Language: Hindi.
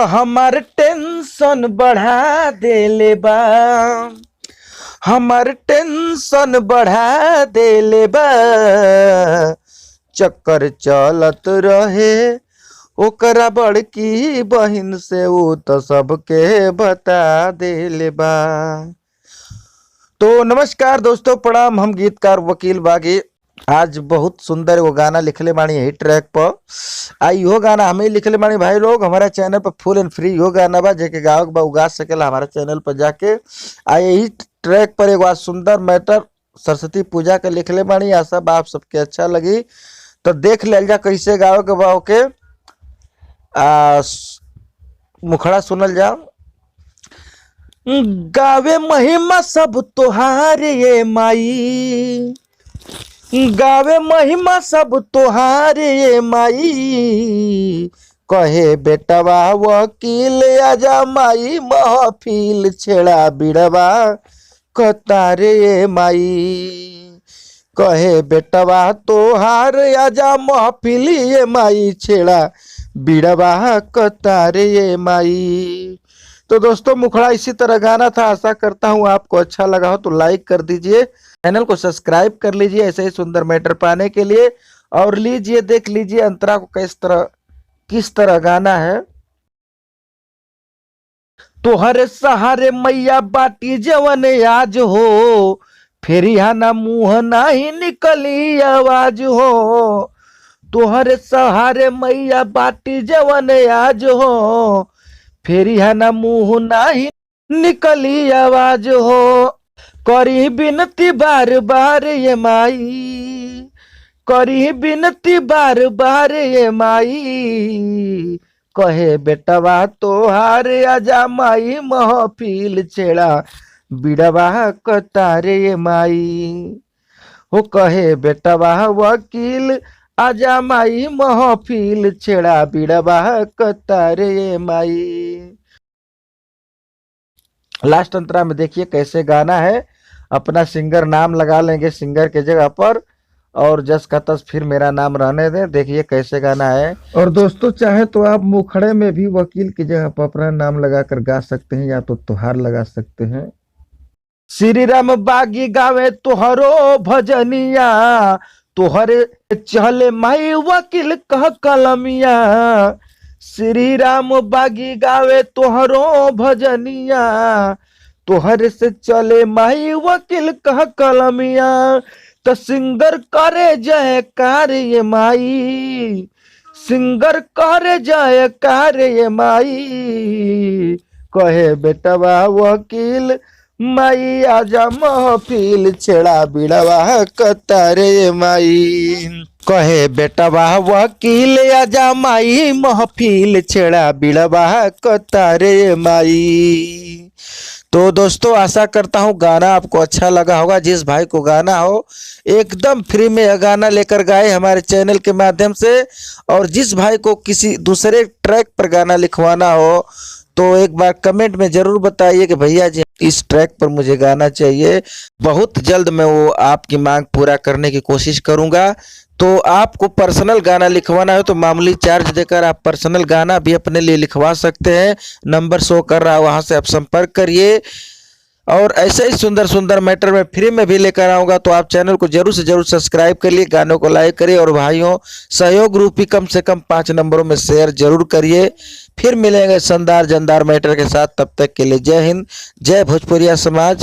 तो हमार टेंशन बढ़ा देले बा, हमार टेंशन बढ़ा देले बा। चक्कर चलत रहे ओकरा बड़की बहिन से, ऊ तो सबके बता देले बा। तो नमस्कार दोस्तों, प्रणाम। हम गीतकार वकील बागी आज बहुत सुंदर वो गाना लिखले बानी यही ट्रैक पर। आई यो गाना हमें लिखले बानी भाई लोग। हमारा चैनल पर फुल एंड फ्री यो गाना बा, जेके गावक बा उगा सकेला हमारा चैनल पर जाके। आई यही ट्रैक पर एक सुंदर मैटर सरस्वती पूजा के लिखले बानी। आशा बा आप सबके अच्छा लगी। तो देख ले जा कैसे गावे के बा ओके। मुखड़ा सुनल जाओ। गावे महिमा सब तोहार ये माई, गावे महिमा सब तोहार ये माई। कहे बेटवा वकील आजा माई, महफिल छेड़ा बिड़वा कतारे ये माई। कहे बेटवा तोहार आजा महफिल ये माई, छेड़ा बिड़वा कतारे ये माई। तो दोस्तों मुखड़ा इसी तरह गाना था। आशा करता हूँ आपको अच्छा लगा हो तो लाइक कर दीजिए, चैनल को सब्सक्राइब कर लीजिए ऐसे ही सुंदर मैटर पाने के लिए। और लीजिए देख लीजिए अंतरा को किस तरह गाना है। तोहरे सहारे मैया बाटी जवन आज हो, फेरिया ना मुंह नाही निकली आवाज हो। तोहरे सहारे मैया बाटी जवन आज हो, फेरिया ना मुंह नाही निकली आवाज हो। करी बिनती बार बार ये माई, करी बिनती बार बार ये माई। कहे बेटवा तोहार आजा माई, महफिल छेड़ा बिड़वा कतारे ये माई। हो कहे बेटवा वकील आजा माई, महफिल छेड़ा बिड़वा कतारे ये माई। लास्ट अंतरा में देखिए कैसे गाना है। अपना सिंगर नाम लगा लेंगे सिंगर के जगह पर, और जस का तस फिर मेरा नाम रहने दें। देखिए कैसे गाना है। और दोस्तों चाहे तो आप मुखड़े में भी वकील की जगह पर अपना नाम लगाकर गा सकते हैं, या तो तुहार लगा सकते हैं। श्री राम बागी गावे तुहरो भजनिया, तुहरे चले माई वकील कह कलमिया। श्री राम बागी गावे तुहरो भजनिया, तुहरे से चले माई वकील कह कलमिया। तो सिंगर करे जयकार ये माई, सिंगर करे जयकार ये माई। कहे बेटवा वकील माई आजा महफिल छेड़ा बिड़वा कतारे माई। कहे बेटवा वकील आजा माई, महफिल छेड़ा बिड़वा कतारे माई। तो दोस्तों आशा करता हूँ गाना आपको अच्छा लगा होगा। जिस भाई को गाना हो एकदम फ्री में यह गाना लेकर गाए हमारे चैनल के माध्यम से। और जिस भाई को किसी दूसरे ट्रैक पर गाना लिखवाना हो तो एक बार कमेंट में जरूर बताइए कि भैया जी इस ट्रैक पर मुझे गाना चाहिए। बहुत जल्द मैं वो आपकी मांग पूरा करने की कोशिश करूंगा। तो आपको पर्सनल गाना लिखवाना है तो मामूली चार्ज देकर आप पर्सनल गाना भी अपने लिए लिखवा सकते हैं। नंबर शो कर रहा है, वहां से आप संपर्क करिए। और ऐसे ही सुंदर सुंदर मैटर में फ्री में भी लेकर आऊंगा। तो आप चैनल को जरूर से जरूर सब्सक्राइब करिए, गानों को लाइक करिए, और भाइयों सहयोग रूपी कम से कम 5 नंबरों में शेयर जरूर करिए। फिर मिलेंगे शानदार जानदार मैटर के साथ। तब तक के लिए जय हिंद, जय भोजपुरिया समाज।